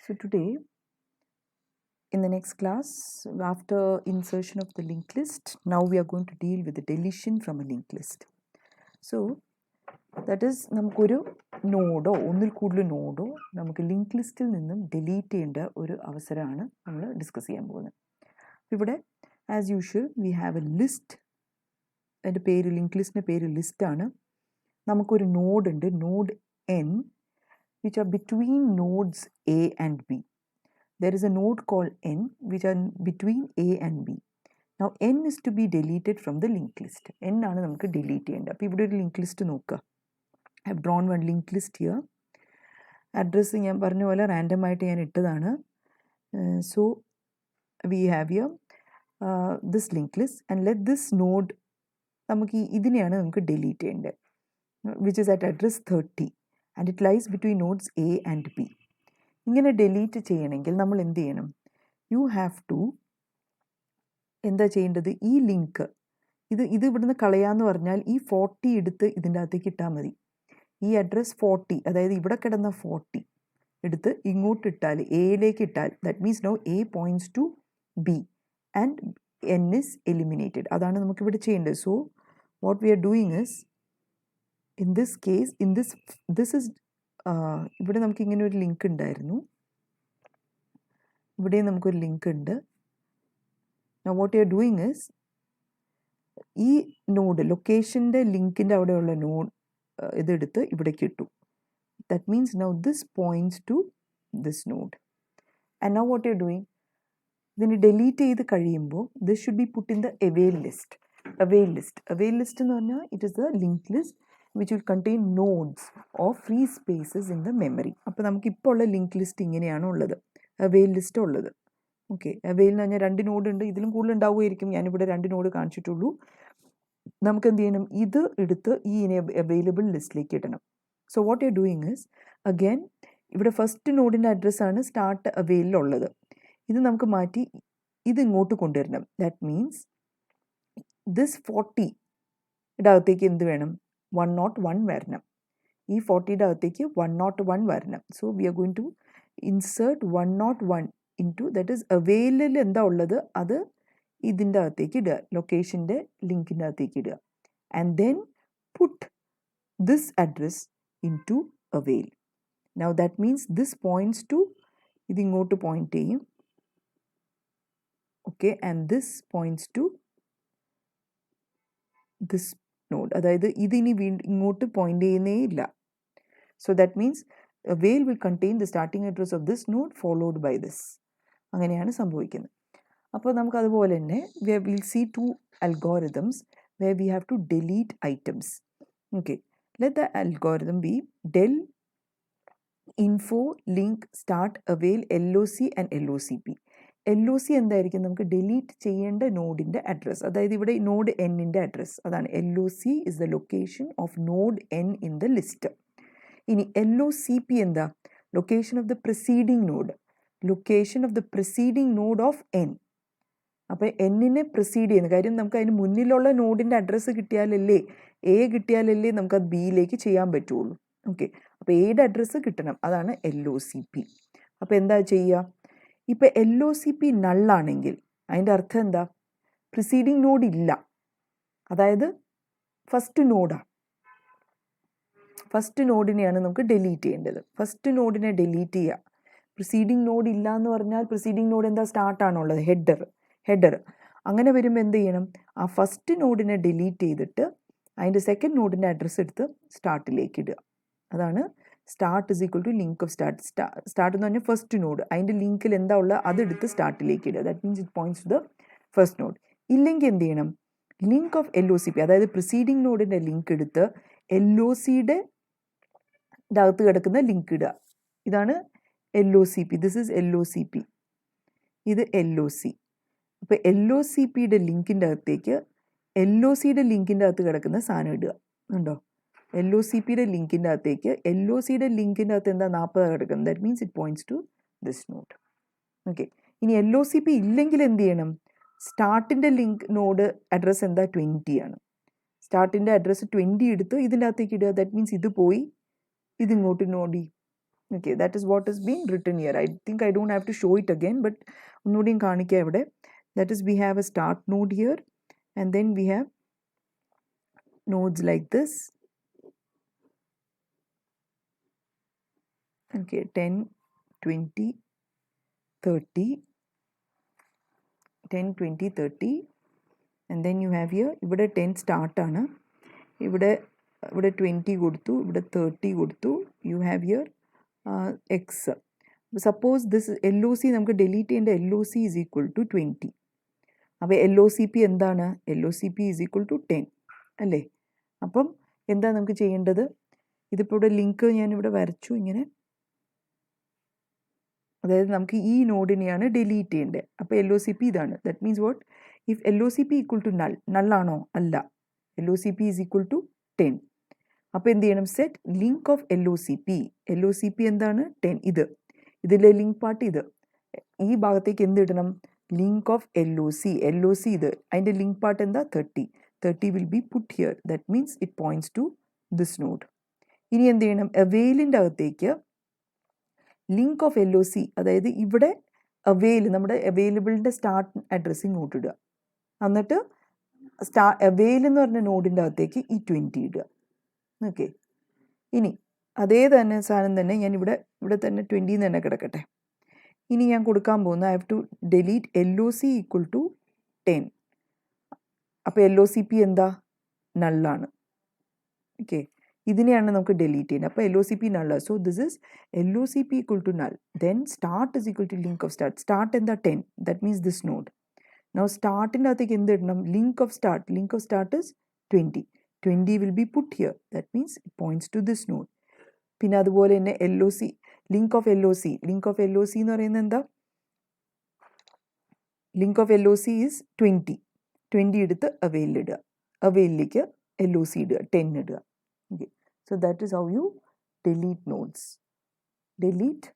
So today, in the next class, after insertion of the linked list, now we are going to deal with the deletion from a linked list. So that is, നമുക്കൊരു നോഡോ ഒന്നിൽ കൂടുതൽ നോഡോ നമുക്ക് link ലിസ്റ്റിൽ നിന്നും delete ചെയ്യേണ്ട ഒരു അവസരമാണ് നമ്മൾ ഡിസ്കസ് ചെയ്യാൻ പോകുന്നത്. ഇവിടെ as usual we have A list. അതിൻ്റെ പേര് ലിങ്ക് ലിസ്റ്റിൻ്റെ പേര് ലിസ്റ്റാണ്. നമുക്കൊരു നോഡ് ഉണ്ട്, node n, which are between nodes A and B. There is a node called n which are between A and B. Now n is to be deleted from the linked list. n ആണ് നമുക്ക് delete ചെയ്യേണ്ടത്. അപ്പോൾ ഇവിടെ ഒരു link list നോക്കുക. I have drawn one linked list here. Address ഞാൻ പറഞ്ഞ പോലെ റാൻഡം ആയിട്ട് ഞാൻ ഇട്ടതാണ്. So we have here this linked list and let this node നമുക്ക് ഇതിനെയാണ് നമുക്ക് ഡിലീറ്റ് ചെയ്യേണ്ടത്, which is at address 30 and it lies between nodes A and B. ഇങ്ങനെ ഡിലീറ്റ് ചെയ്യണമെങ്കിൽ നമ്മൾ എന്ത് ചെയ്യണം? യു ഹാവ് ടു എന്താ ചെയ്യേണ്ടത്? ഈ ലിങ്ക് ഇത് ഇവിടുന്ന് കളയാന്ന് പറഞ്ഞാൽ ഈ 40 എടുത്ത് ഇതിൻ്റെ അകത്തേക്ക് ഇട്ടാൽ മതി. ഈ അഡ്രസ് 40, അതായത് ഇവിടെ കിടന്ന 40 എടുത്ത് ഇങ്ങോട്ട് ഇട്ടാൽ, എയിലേക്ക് ഇട്ടാൽ, that means no A points to B and N is eliminated. അതാണ് നമുക്കിവിടെ ചെയ്യേണ്ടത്. So what we are doing is, in this case, this is ഇവിടെ നമുക്ക് ഇങ്ങനെ ഒരു ലിങ്ക് ഉണ്ടായിരുന്നു, ഇവിടെ നമുക്കൊരു ലിങ്ക് ഉണ്ട്. Now what you are doing is, ഈ നോഡ് ലൊക്കേഷൻ്റെ ലിങ്കിൻ്റെ അവിടെയുള്ള നോഡ് ഇതെടുത്ത് ഇവിടേക്ക് ഇട്ടു. That means now this points to this node. And now what you are doing, ഇതിന് ഡിലീറ്റ് ചെയ്ത് കഴിയുമ്പോൾ this should be put in the avail list. Avail list എന്ന് പറഞ്ഞാൽ it is the link list which will contain nodes or free spaces in the memory. അപ്പോൾ നമുക്ക് ഇപ്പോൾ ഉള്ള link list ഇങ്ങനെയാണ് ഉള്ളത്, അവെയിൽ ലിസ്റ്റ് ഉള്ളത്. ഓക്കെ, അവെയിൽ എന്ന് പറഞ്ഞാൽ 2 നോഡ് ഉണ്ട്, ഇതിലും കൂടുതൽ ഉണ്ടാവുമായിരിക്കും. ഞാനിവിടെ 2 നോഡ് കാണിച്ചിട്ടുള്ളൂ. നമുക്ക് എന്ത് ചെയ്യണം? ഇത് എടുത്ത് ഈ അവൈലബിൾ ലിസ്റ്റിലേക്ക് ഇടണം. So what you are doing is, again ഇവിടെ ഫസ്റ്റ് നോഡിൻ്റെ അഡ്രസ്സാണ് സ്റ്റാർട്ട് അവെയിലുള്ളത്. ഇത് നമുക്ക് മാറ്റി ഇത് ഇങ്ങോട്ട് കൊണ്ടുവരണം. ദാറ്റ് മീൻസ് ദിസ് 40 അകത്തേക്ക് എന്ത് വേണം? 101 വരണം. ഈ 40 അകത്തേക്ക് 101 വരണം. So we are going to insert 101 into, that is അവെയിലിൽ എന്താ ഉള്ളത് അത് ഇതിൻ്റെ അകത്തേക്ക് ഇടുക, ലൊക്കേഷൻ്റെ ലിങ്കിൻ്റെ അകത്തേക്ക് ഇടുക. And then put this address into avail. Now that means this points to, ഇതിങ്ങോട്ട് പോയിൻറ്റ് ചെയ്യും. Okay, and this points to this node, അതായത് ഇതിനി ഇങ്ങോട്ട് പോയിന്റ് ചെയ്യുന്നേ ഇല്ല. So that means avail will contain the starting address of this node followed by this. അങ്ങനെയാണ് സംഭവിക്കുന്നത്. അപ്പോൾ നമുക്ക് അതുപോലെ തന്നെ will see 2 algorithms where we have to delete items. Okay, let the algorithm be del info link start avail loc and locp. LOC എന്തായിരിക്കും? നമുക്ക് delete ചെയ്യേണ്ട നോഡിൻ്റെ address, അതായത് ഇവിടെ നോഡ് എന്നിൻ്റെ അഡ്രസ്സ്, അതാണ് LOC is the location of node n in the list. ഇനി LOCP എന്താ? Location of the preceding node, location of the preceding node of n. അപ്പോൾ എന്നിനെ പ്രിസീഡ് ചെയ്യുന്ന കാര്യം, നമുക്ക് അതിന് മുന്നിലുള്ള നോഡിൻ്റെ അഡ്രസ്സ് കിട്ടിയാലല്ലേ, A കിട്ടിയാലല്ലേ നമുക്കത് ബിയിലേക്ക് ചെയ്യാൻ പറ്റുള്ളൂ. ഓക്കെ, അപ്പോൾ Aയുടെ അഡ്രസ്സ് കിട്ടണം, അതാണ് LOCP. അപ്പോൾ എന്താ ചെയ്യുക? ഇപ്പോൾ LOCP നള്ളാണെങ്കിൽ അതിൻ്റെ അർത്ഥം എന്താ? പ്രിസീഡിങ് നോഡ് ഇല്ല, അതായത് ഫസ്റ്റ് നോഡാണ്. ഫസ്റ്റ് നോഡിനെയാണ് നമുക്ക് ഡിലീറ്റ് ചെയ്യേണ്ടത്. ഫസ്റ്റ് നോഡിനെ ഡിലീറ്റ് ചെയ്യുക. പ്രിസീഡിങ് നോഡ് ഇല്ല എന്ന് പറഞ്ഞാൽ പ്രിസീഡിങ് നോഡ് എന്താ? സ്റ്റാർട്ടാണുള്ളത്, ഹെഡർ. അങ്ങനെ വരുമ്പോൾ എന്ത് ചെയ്യണം? ആ ഫസ്റ്റ് നോഡിനെ ഡിലീറ്റ് ചെയ്തിട്ട് അതിൻ്റെ സെക്കൻഡ് നോഡിൻ്റെ അഡ്രസ്സ് എടുത്ത് സ്റ്റാർട്ടിലേക്ക് ഇടുക. അതാണ് start is equal to link of start. Start എന്ന് പറഞ്ഞാൽ ഫസ്റ്റ് നോഡ്, അതിൻ്റെ ലിങ്കിൽ എന്താ ഉള്ളത് അതെടുത്ത് സ്റ്റാർട്ടിലേക്ക് ഇടുക. That means it points to the first node. ഇല്ലെങ്കിൽ എന്ത് ചെയ്യണം? ലിങ്ക് ഓഫ് LOCP, അതായത് പ്രിസീഡിങ് നോഡിൻ്റെ ലിങ്ക് എടുത്ത് LOCയുടെ അകത്ത് കിടക്കുന്ന ലിങ്ക് ഇടുക. ഇതാണ് LOCP. ദിസ് ഈസ് LOCP, ഇത് LOC. അപ്പോൾ LOCPയുടെ ലിങ്കിൻ്റെ അകത്തേക്ക് LOCയുടെ ലിങ്കിൻ്റെ അകത്ത് കിടക്കുന്ന സാധനം ഇടുക. ഉണ്ടോ? LOCPയുടെ ലിങ്കിൻ്റെ അകത്തേക്ക്, LOCയുടെ ലിങ്കിൻ്റെ അകത്ത് എന്താ 40 കിടക്കുന്നത്. That means it points to this node. Okay, ഇനി LOCP ഇല്ലെങ്കിൽ എന്ത് ചെയ്യണം? സ്റ്റാർട്ടിൻ്റെ ലിങ്ക് നോഡ് അഡ്രസ്സ് എന്താ? 20 ആണ്. സ്റ്റാർട്ടിൻ്റെ അഡ്രസ്സ് 20 എടുത്ത് ഇതിൻ്റെ അകത്തേക്ക് ഇടുക. ദാറ്റ് മീൻസ് ഇത് പോയി ഇതിങ്ങോട്ട് നോടി Okay, that is what is being written here. I think I don't have to show it again, but ഒന്നുകൂടിയും കാണിക്കാം ഇവിടെ. That is, we have a start node here, and then we have nodes like this. Okay, 10, 20, 30, 10, 20, 30, and then you have here, ഇവിടെ 10 start ആണ്, ഇവിടെ 20 കൊടുത്തു, ഇവിടെ 30 കൊടുത്തു, you have here x. Suppose this LOC നമുക്ക് delete ചെയ്യേണ്ട LOC is equal to 20. അപ്പോൾ LOCP എന്താണ്? LOCP is equal to 10 അല്ലേ? അപ്പം എന്താ നമുക്ക് ചെയ്യേണ്ടത്? ഇതിപ്പോൾ ഇവിടെ ലിങ്ക് ഞാനിവിടെ വരച്ചു ഇങ്ങനെ. അതായത് നമുക്ക് ഈ നോഡിനെയാണ് ഡിലീറ്റ് ചെയ്യേണ്ടത്. അപ്പോൾ LOCP ഇതാണ്. That means what? If LOCP equal to null, നള്ളാണോ? അല്ല. LOCP is equal to 10. അപ്പോൾ എന്ത് ചെയ്യണം? Set link of LOCP. LOCP എന്താണ്? 10. ഇതിലെ ലിങ്ക് പാർട്ട് ഇത്. ഈ ഭാഗത്തേക്ക് എന്ത് ഇടണം? Link of LOC. LOC ഇത്. അതിൻ്റെ ലിങ്ക് പാർട്ട് എന്താ? 30. 30 will be put here. That means it points to this node. ഇനി എന്ത് ചെയ്യണം? അവെയിലിൻ്റെ അകത്തേക്ക് ലിങ്ക് ഓഫ് LOC, അതായത് ഇവിടെ അവെയിൽ, നമ്മുടെ അവൈലബിളിൻ്റെ സ്റ്റാർട്ട് അഡ്രസ്സ് ഇങ്ങോട്ട് ഇടുക. എന്നിട്ട് അവെയിൽ എന്ന് പറഞ്ഞ നോഡിൻ്റെ അകത്തേക്ക് ഈ 20 ഇടുക. ഓക്കെ, ഇനി അതേ തന്നെ സാധനം തന്നെ ഞാൻ ഇവിടെ തന്നെ 20 തന്നെ കിടക്കട്ടെ. ഇനി ഞാൻ കൊടുക്കാൻ പോകുന്ന I have to delete LOC equal to 10. അപ്പോൾ LOCP എന്താ? നള്ളാണ്. ഓക്കെ, ഇതിനെയാണ് നമുക്ക് ഡിലീറ്റ് ചെയ്യുന്നത്. അപ്പോൾ LOCP null. So this is LOCP equal to null. Then start is equal to link of start. Start എന്താ? 10. That means this node. Now സ്റ്റാർട്ടിൻ്റെ അകത്തേക്ക് എന്ത് ഇടണം? Link of start. Link of start is 20. 20 will be put here. That means it points to this node. പിന്നെ അതുപോലെ തന്നെ LOC, link of LOC. Link of LOC എന്ന് പറയുന്നത് എന്താ? Link of LOC is 20. 20 എടുത്ത് അവെയിലിടുക. അവെയിലേക്ക് LOC ഇടുക, 10 ഇടുക. Okay, so that is how you delete nodes. Delete